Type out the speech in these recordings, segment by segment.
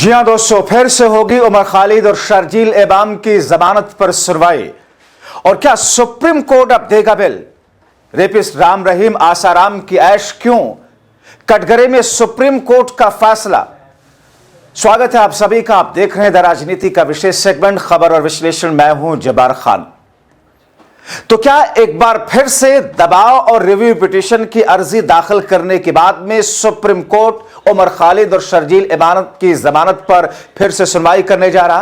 जी हां दोस्तों, फिर से होगी उमर खालिद और शर्जील इमाम की जमानत पर सुनवाई। और क्या सुप्रीम कोर्ट अब देगा बेल? रेपिस्ट राम रहीम आसाराम की ऐश क्यों? कटघरे में सुप्रीम कोर्ट का फैसला। स्वागत है आप सभी का। आप देख रहे हैं द राजनीति का विशेष सेगमेंट खबर और विश्लेषण। मैं हूं जब्बार खान। तो क्या एक बार फिर से दबाव और रिव्यू पिटीशन की अर्जी दाखिल करने के बाद में सुप्रीम कोर्ट उमर खालिद और शर्जील इमाम की जमानत पर फिर से सुनवाई करने जा रहा?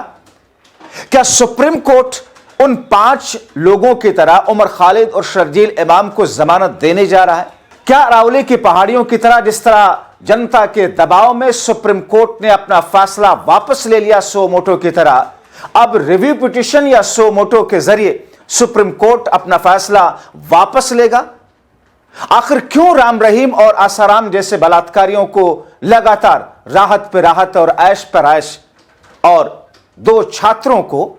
क्या सुप्रीम कोर्ट उन 5 लोगों की तरह उमर खालिद और शर्जील इमाम को जमानत देने जा रहा है? क्या अरावली की पहाड़ियों की तरह, जिस तरह जनता के दबाव में सुप्रीम कोर्ट ने अपना फैसला वापस ले लिया सो मोटो की तरह, अब रिव्यू पिटीशन या सो मोटो के जरिए सुप्रीम कोर्ट अपना फैसला वापस लेगा? आखिर क्यों राम रहीम और आसाराम जैसे बलात्कारियों को लगातार राहत पे राहत और ऐश पर ऐश, और 2 छात्रों को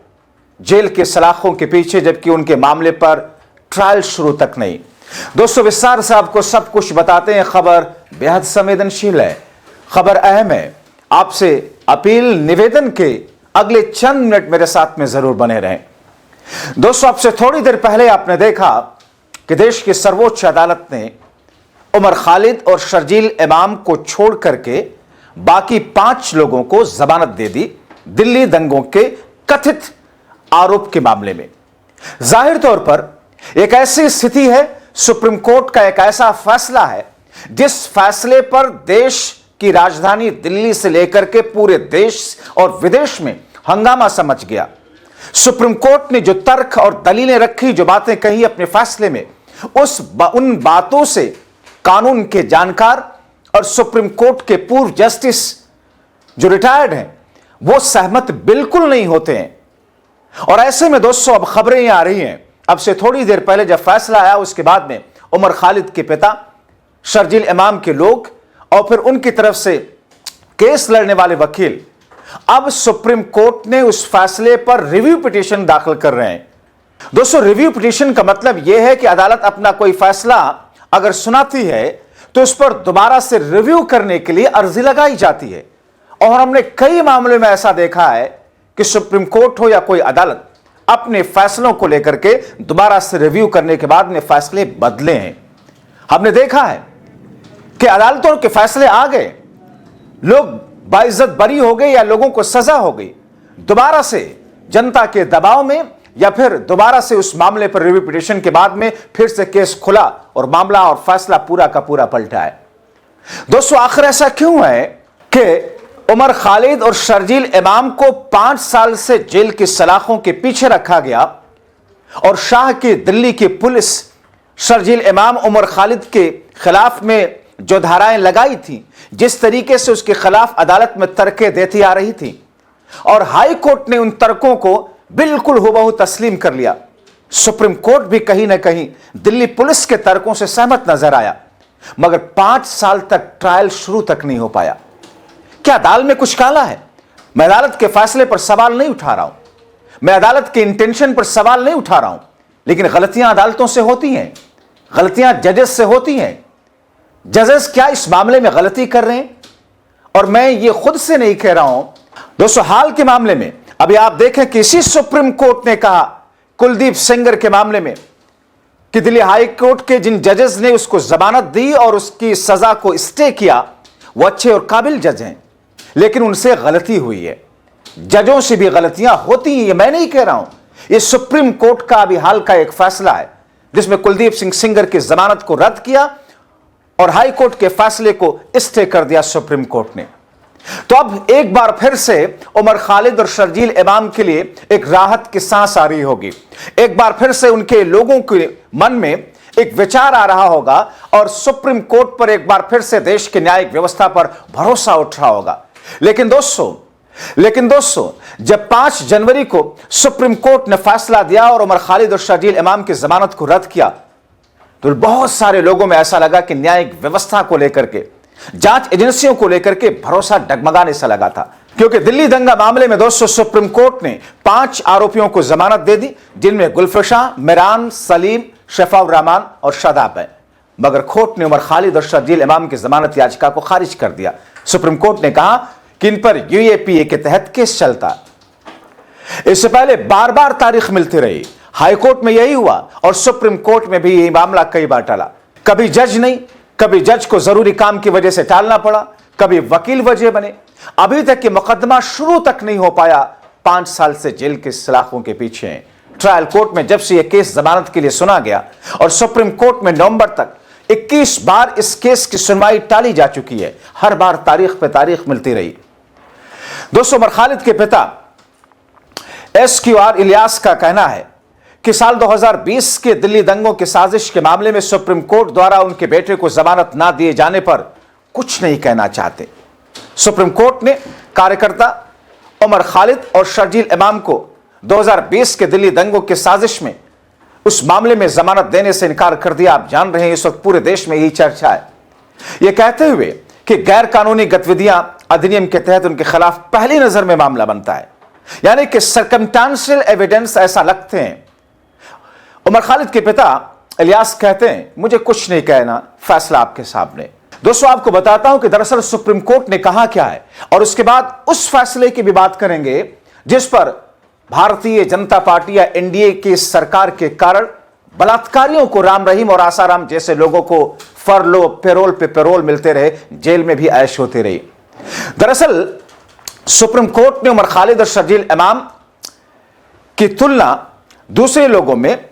जेल के सलाखों के पीछे, जबकि उनके मामले पर ट्रायल शुरू तक नहीं? दोस्तों, विस्तार से आपको सब कुछ बताते हैं। खबर बेहद संवेदनशील है, खबर अहम है। आपसे अपील, निवेदन के अगले चंद मिनट मेरे साथ में जरूर बने रहें। दोस्तों, आपसे थोड़ी देर पहले आपने देखा कि देश की सर्वोच्च अदालत ने उमर खालिद और शर्जील इमाम को छोड़ करके बाकी 5 लोगों को जमानत दे दी, दिल्ली दंगों के कथित आरोप के मामले में। जाहिर तौर पर एक ऐसी स्थिति है, सुप्रीम कोर्ट का एक ऐसा फैसला है जिस फैसले पर देश की राजधानी दिल्ली से लेकर के पूरे देश और विदेश में हंगामा सा मच गया। सुप्रीम कोर्ट ने जो तर्क और दलीलें रखी, जो बातें कही अपने फैसले में, उन बातों से कानून के जानकार और सुप्रीम कोर्ट के पूर्व जस्टिस जो रिटायर्ड हैं, वो सहमत बिल्कुल नहीं होते हैं। और ऐसे में दोस्तों, अब खबरें ये आ रही हैं, अब से थोड़ी देर पहले जब फैसला आया उसके बाद में उमर खालिद के पिता, शर्जील इमाम के लोग और फिर उनकी तरफ से केस लड़ने वाले वकील अब सुप्रीम कोर्ट ने उस फैसले पर रिव्यू पिटीशन दाखिल कर रहे हैं। दोस्तों, रिव्यू पिटीशन का मतलब यह है कि अदालत अपना कोई फैसला अगर सुनाती है तो उस पर दोबारा से रिव्यू करने के लिए अर्जी लगाई जाती है। और हमने कई मामलों में ऐसा देखा है कि सुप्रीम कोर्ट हो या कोई अदालत अपने फैसलों को लेकर के दोबारा से रिव्यू करने के बाद में फैसले बदले हैं। हमने देखा है कि अदालतों के फैसले आ गए, लोग बाइज्जत बरी हो गए या लोगों को सजा हो गई, दोबारा से जनता के दबाव में या फिर दोबारा से उस मामले पर रिव्यू पिटीशन के बाद में फिर से केस खुला और मामला और फैसला पूरा का पूरा पलटा है। दोस्तों, आखिर ऐसा क्यों है कि उमर खालिद और शर्जील इमाम को 5 साल से जेल की सलाखों के पीछे रखा गया और शाह की दिल्ली की पुलिस शर्जील इमाम उमर खालिद के खिलाफ में जो धाराएं लगाई थी, जिस तरीके से उसके खिलाफ अदालत में तर्कें देती आ रही थी, और हाई कोर्ट ने उन तर्कों को बिल्कुल हुबहू तस्लीम कर लिया। सुप्रीम कोर्ट भी कहीं ना कहीं दिल्ली पुलिस के तर्कों से सहमत नजर आया, मगर 5 साल तक ट्रायल शुरू तक नहीं हो पाया। क्या दाल में कुछ काला है? मैं अदालत के फैसले पर सवाल नहीं उठा रहा हूं, मैं अदालत के इंटेंशन पर सवाल नहीं उठा रहा हूं, लेकिन गलतियां अदालतों से होती हैं, गलतियां जजेस से होती हैं। जजेस क्या इस मामले में गलती कर रहे हैं? और मैं ये खुद से नहीं कह रहा हूं दोस्तों। हाल के मामले में अभी आप देखें कि इसी सुप्रीम कोर्ट ने कहा कुलदीप सेंगर के मामले में कि दिल्ली हाई कोर्ट के जिन जजेस ने उसको जमानत दी और उसकी सजा को स्टे किया, वो अच्छे और काबिल जज हैं, लेकिन उनसे गलती हुई है। जजों से भी गलतियां होती हैं, ये मैं नहीं कह रहा हूं, ये सुप्रीम कोर्ट का अभी हाल का एक फैसला है जिसमें कुलदीप सिंह सेंगर की जमानत को रद्द किया और हाई कोर्ट के फैसले को स्टे कर दिया सुप्रीम कोर्ट ने। तो अब एक बार फिर से उमर खालिद और शर्जील इमाम के लिए एक राहत की सांस आ रही होगी। एक बार फिर से उनके लोगों के मन में एक विचार आ रहा होगा और सुप्रीम कोर्ट पर एक बार फिर से देश की न्यायिक व्यवस्था पर भरोसा उठ रहा होगा। लेकिन दोस्तों, जब 5 जनवरी को सुप्रीम कोर्ट ने फैसला दिया और उमर खालिद और शर्जील इमाम की जमानत को रद्द किया, तो बहुत सारे लोगों में ऐसा लगा कि न्यायिक व्यवस्था को लेकर के, जांच एजेंसियों को लेकर के भरोसा डगमगाने सा लगा था। क्योंकि दिल्ली दंगा मामले में दोस्तों सुप्रीम कोर्ट ने 5 आरोपियों को जमानत दे दी, जिनमें गुलफशा, मिरान, सलीम, शफाउर रहमान और शादाब है। मगर कोर्ट ने उमर खालिद और शर्जील इमाम की जमानत याचिका को खारिज कर दिया। सुप्रीम कोर्ट ने कहा कि इन पर यूएपीए के तहत केस चलता। इससे पहले बार बार तारीख मिलती रही, हाई कोर्ट में यही हुआ और सुप्रीम कोर्ट में भी यही मामला कई बार टला। कभी जज नहीं, कभी जज को जरूरी काम की वजह से टालना पड़ा, कभी वकील वजह बने। अभी तक ये मुकदमा शुरू तक नहीं हो पाया। 5 साल से जेल के सलाखों के पीछे हैं। ट्रायल कोर्ट में जब से यह केस जमानत के लिए सुना गया और सुप्रीम कोर्ट में नवंबर तक 21 बार इस केस की सुनवाई टाली जा चुकी है। हर बार तारीख पे तारीख मिलती रही। दोस्तों, उमर खालिद के पिता SQR इलियास का कहना है कि साल 2020 के दिल्ली दंगों की साजिश के मामले में सुप्रीम कोर्ट द्वारा उनके बेटे को जमानत ना दिए जाने पर कुछ नहीं कहना चाहते। सुप्रीम कोर्ट ने कार्यकर्ता उमर खालिद और शर्जील इमाम को 2020 के दिल्ली दंगों की साजिश में उस मामले में जमानत देने से इनकार कर दिया। आप जान रहे हैं इस वक्त पूरे देश में यही चर्चा है, यह कहते हुए कि गैर कानूनी गतिविधियां अधिनियम के तहत उनके खिलाफ पहली नजर में मामला बनता है, यानी कि सर्कमस्टेंशियल एविडेंस ऐसा लगते हैं। उमर खालिद के पिता इलियास कहते हैं, मुझे कुछ नहीं कहना, फैसला आपके सामने। दोस्तों, आपको बताता हूं कि दरअसल सुप्रीम कोर्ट ने कहा क्या है और उसके बाद उस फैसले की भी बात करेंगे जिस पर भारतीय जनता पार्टी या एनडीए की सरकार के कारण बलात्कारियों को राम रहीम और आसाराम जैसे लोगों को फरलो, पेरोल पे पेरोल मिलते रहे, जेल में भी ऐश होती रही। दरअसल सुप्रीम कोर्ट ने उमर खालिद और शर्जील इमाम की तुलना दूसरे लोगों में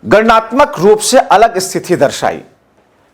गणनात्मक रूप से अलग स्थिति दर्शाई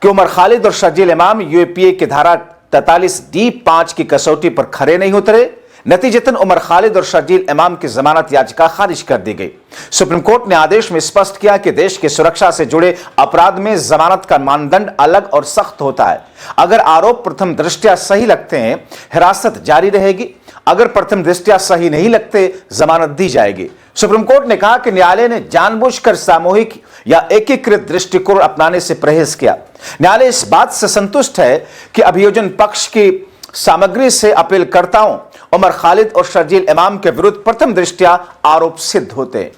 कि उमर खालिद और शर्जील इमाम यूएपीए की धारा 43D(5) की कसौटी पर खरे नहीं उतरे। नतीजतन उमर खालिद और शर्जील इमाम की जमानत याचिका खारिज कर दी गई। सुप्रीम कोर्ट ने आदेश में स्पष्ट किया कि देश की सुरक्षा से जुड़े अपराध में जमानत का मानदंड अलग और सख्त होता है। अगर आरोप प्रथम दृष्टया सही लगते हैं, हिरासत जारी रहेगी। अगर प्रथम दृष्टया सही नहीं लगते, जमानत दी जाएगी। सुप्रीम कोर्ट ने कहा कि न्यायालय ने जानबूझकर सामूहिक या एकीकृत दृष्टिकोण अपनाने से परहेज किया। न्यायालय इस बात से संतुष्ट है कि अभियोजन पक्ष की सामग्री से अपीलकर्ताओं उमर खालिद और शर्जील इमाम के विरुद्ध प्रथम दृष्टया आरोप सिद्ध होते हैं।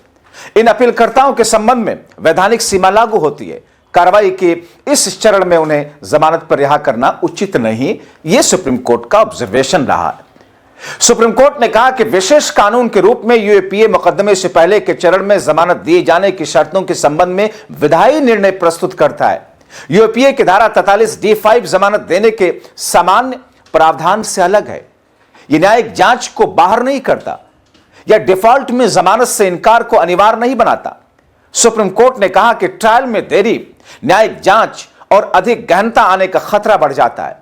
इन अपीलकर्ताओं के संबंध में वैधानिक सीमा लागू होती है। कार्रवाई के इस चरण में उन्हें जमानत पर रिहा करना उचित नहीं, यह सुप्रीम कोर्ट का ऑब्जर्वेशन रहा है। सुप्रीम कोर्ट ने कहा कि विशेष कानून के रूप में यूएपीए मुकदमे से पहले के चरण में जमानत दिए जाने की शर्तों के संबंध में विधायी निर्णय प्रस्तुत करता है। यूएपीए की धारा 43D(5) जमानत देने के सामान्य प्रावधान से अलग है। यह न्यायिक जांच को बाहर नहीं करता या डिफॉल्ट में जमानत से इनकार को अनिवार्य नहीं बनाता। सुप्रीम कोर्ट ने कहा कि ट्रायल में देरी न्यायिक जांच और अधिक गहनता आने का खतरा बढ़ जाता है।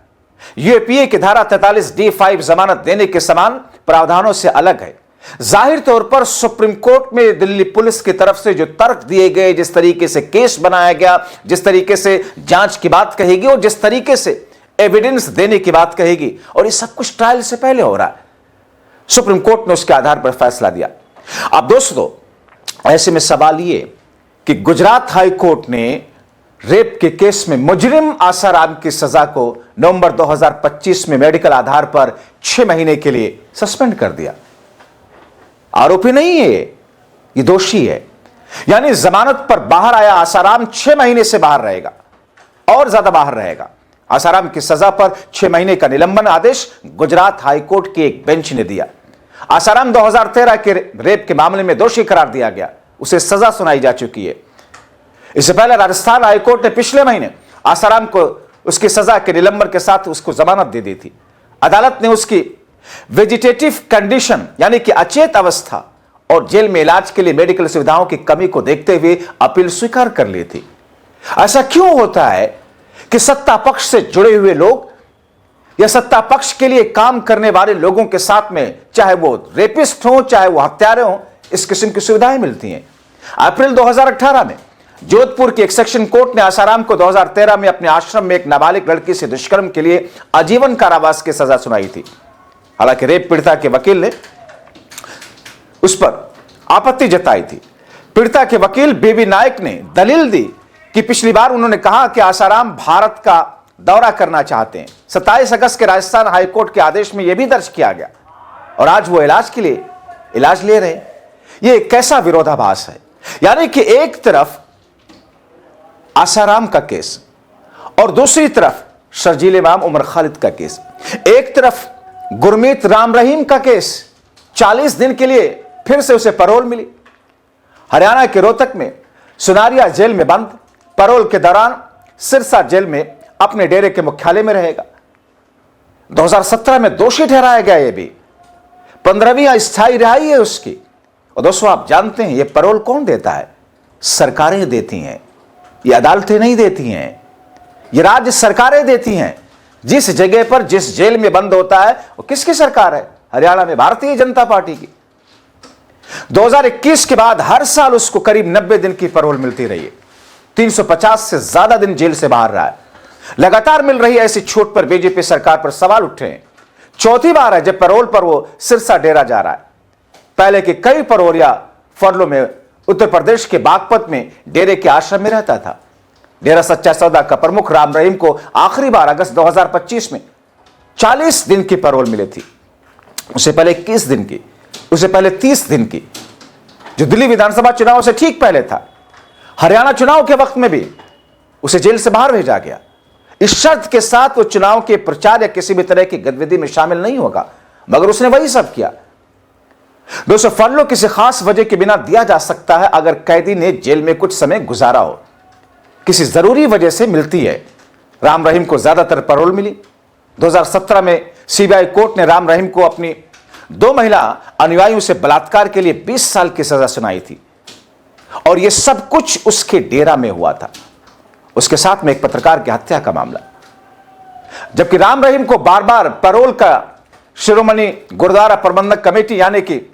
यूएपीए की धारा 43D(5) जमानत देने के समान प्रावधानों से अलग है। जाहिर तौर पर सुप्रीम कोर्ट में दिल्ली पुलिस की तरफ से जो तर्क दिए गए, जिस तरीके से केस बनाया गया, जिस तरीके से जांच की बात कहेगी और जिस तरीके से एविडेंस देने की बात कहेगी, और ये सब कुछ ट्रायल से पहले हो रहा है। सुप्रीम कोर्ट ने उसके आधार पर फैसला दिया। अब दोस्तों, ऐसे में सवाल ये कि गुजरात हाई कोर्ट ने रेप के केस में मुजरिम आसाराम की सजा को नवंबर 2025 में मेडिकल आधार पर 6 महीने के लिए सस्पेंड कर दिया। आरोपी नहीं है, ये दोषी है। यानी जमानत पर बाहर आया आसाराम 6 महीने से बाहर रहेगा और ज्यादा बाहर रहेगा। आसाराम की सजा पर 6 महीने का निलंबन आदेश गुजरात हाईकोर्ट की एक बेंच ने दिया। आसाराम 2013 के रेप के मामले में दोषी करार दिया गया, उसे सजा सुनाई जा चुकी है। इससे पहले राजस्थान हाईकोर्ट ने पिछले महीने आसाराम को उसकी सजा के निलंबन के साथ उसको जमानत दे दी थी। अदालत ने उसकी वेजिटेटिव कंडीशन यानी कि अचेत अवस्था और जेल में इलाज के लिए मेडिकल सुविधाओं की कमी को देखते हुए अपील स्वीकार कर ली थी। ऐसा क्यों होता है कि सत्ता पक्ष से जुड़े हुए लोग या सत्ता पक्ष के लिए काम करने वाले लोगों के साथ में, चाहे वो रेपिस्ट हो चाहे वो हत्यारे हो, इस किस्म की सुविधाएं मिलती हैं। अप्रैल 2018 में जोधपुर की एक सेक्शन कोर्ट ने आसाराम को 2013 में अपने आश्रम में एक नाबालिग लड़की से दुष्कर्म के लिए आजीवन कारावास की सजा सुनाई थी। हालांकि रेप पीड़िता के वकील ने उस पर आपत्ति जताई थी। पीड़िता के वकील बेबी नायक ने दलील दी कि पिछली बार उन्होंने कहा कि आसाराम भारत का दौरा करना चाहते हैं। 27 अगस्त के राजस्थान हाईकोर्ट के आदेश में यह भी दर्ज किया गया और आज वो इलाज के लिए इलाज ले रहे हैं। यह कैसा विरोधाभास है, यानी कि एक तरफ आसाराम का केस और दूसरी तरफ शर्जील इमाम उमर खालिद का केस। एक तरफ गुरमीत राम रहीम का केस 40 दिन के लिए फिर से उसे पैरोल मिली। हरियाणा के रोहतक में सुनारिया जेल में बंद, पैरोल के दौरान सिरसा जेल में अपने डेरे के मुख्यालय में रहेगा। 2017 में दोषी ठहराया गया। ये भी 15वीं स्थायी रिहाई है उसकी। और दोस्तों, आप जानते हैं ये पैरोल कौन देता है? सरकारें देती हैं। ये अदालतें नहीं देती हैं, ये राज्य सरकारें देती हैं। जिस जगह पर जिस जेल में बंद होता है वो किसकी सरकार है? हरियाणा में भारतीय जनता पार्टी की। 2021 के बाद हर साल उसको करीब 90 दिन की पैरोल मिलती रही है। 350 से ज्यादा दिन जेल से बाहर रहा है। लगातार मिल रही ऐसी छूट पर बीजेपी सरकार पर सवाल उठे हैं। चौथी बार है जब पैरोल पर वो सिरसा डेरा जा रहा है। पहले के कई पैरोल या फरलों में उत्तर प्रदेश के बागपत में डेरे के आश्रम में रहता था। डेरा सच्चा सौदा का प्रमुख राम रहीम को आखिरी बार अगस्त 2025 में 40 दिन की पैरोल मिली थी। उससे पहले 21 दिन की, उससे पहले 30 दिन की, जो दिल्ली विधानसभा चुनाव से ठीक पहले था। हरियाणा चुनाव के वक्त में भी उसे जेल से बाहर भेजा गया, इस शर्त के साथ वो चुनाव के प्रचार या किसी भी तरह की गतिविधि में शामिल नहीं होगा। मगर उसने वही सब किया। दोस्तों, फरलो किसी खास वजह के बिना दिया जा सकता है अगर कैदी ने जेल में कुछ समय गुजारा हो, किसी जरूरी वजह से मिलती है। राम रहीम को ज्यादातर पैरोल मिली। 2017 में सीबीआई कोर्ट ने राम रहीम को अपनी 2 महिला अनुयायियों से बलात्कार के लिए 20 साल की सजा सुनाई थी। और यह सब कुछ उसके डेरा में हुआ था। उसके साथ में एक पत्रकार की हत्या का मामला। जबकि राम रहीम को बार बार पैरोल का शिरोमणि गुरुद्वारा प्रबंधक कमेटी यानी कि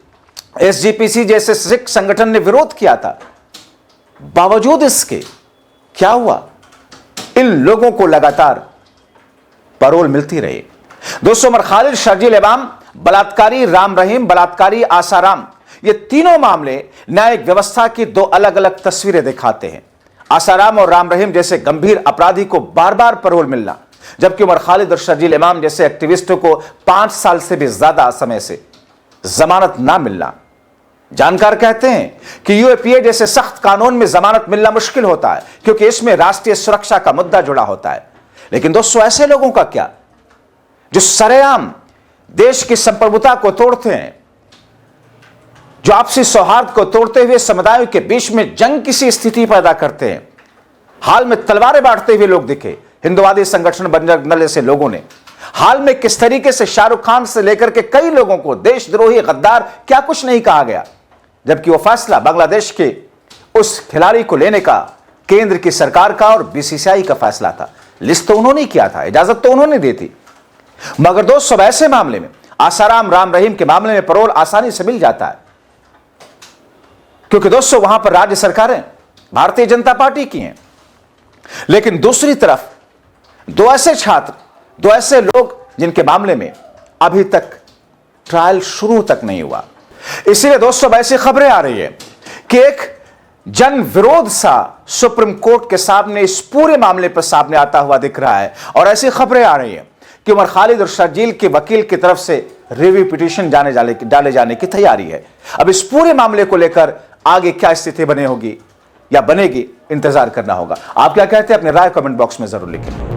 एसजीपीसी जैसे सिख संगठन ने विरोध किया था, बावजूद इसके क्या हुआ? इन लोगों को लगातार पैरोल मिलती रही। दोस्तों, उमर खालिद, शर्जील इमाम, बलात्कारी राम रहीम, बलात्कारी आसाराम, ये तीनों मामले न्यायिक व्यवस्था की 2 अलग अलग तस्वीरें दिखाते हैं। आसाराम और राम रहीम जैसे गंभीर अपराधी को बार बार पैरोल मिलना, जबकि उमर खालिद और शर्जील इमाम जैसे एक्टिविस्टों को 5 साल से भी ज्यादा समय से जमानत ना मिलना। जानकार कहते हैं कि यूएपीए जैसे सख्त कानून में जमानत मिलना मुश्किल होता है क्योंकि इसमें राष्ट्रीय सुरक्षा का मुद्दा जुड़ा होता है। लेकिन दोस्तों, ऐसे लोगों का क्या जो सरेआम देश की संप्रभुता को तोड़ते हैं, जो आपसी सौहार्द को तोड़ते हुए समुदायों के बीच में जंग की सी स्थिति पैदा करते हैं। हाल में तलवारें बांटते हुए लोग दिखे। हिंदुवादी संगठन बजरंग दल जैसे लोगों ने हाल में किस तरीके से शाहरुख खान से लेकर के कई लोगों को देशद्रोही, गद्दार, क्या कुछ नहीं कहा गया, जबकि वह फैसला बांग्लादेश के उस खिलाड़ी को लेने का केंद्र की सरकार का और बीसीसीआई का फैसला था। लिस्ट तो उन्होंने किया था, इजाजत तो उन्होंने दी थी। मगर दोस्तों, ऐसे मामले में आसाराम, राम रहीम के मामले में पैरोल आसानी से मिल जाता है क्योंकि दोस्तों वहां पर राज्य सरकारें भारतीय जनता पार्टी की हैं। लेकिन दूसरी तरफ 2 ऐसे छात्र, 2 ऐसे लोग जिनके मामले में अभी तक ट्रायल शुरू तक नहीं हुआ। इसीलिए दोस्तों, ऐसी खबरें आ रही है कि एक जन विरोध सा सुप्रीम कोर्ट के सामने इस पूरे मामले पर सामने आता हुआ दिख रहा है। और ऐसी खबरें आ रही है कि उमर खालिद और शर्जील के वकील की तरफ से रिव्यू पिटीशन डाले जाने की तैयारी है। अब इस पूरे मामले को लेकर आगे क्या स्थिति बने होगी या बनेगी, इंतजार करना होगा। आप क्या कहते हैं? अपनी राय कमेंट बॉक्स में जरूर लिखें।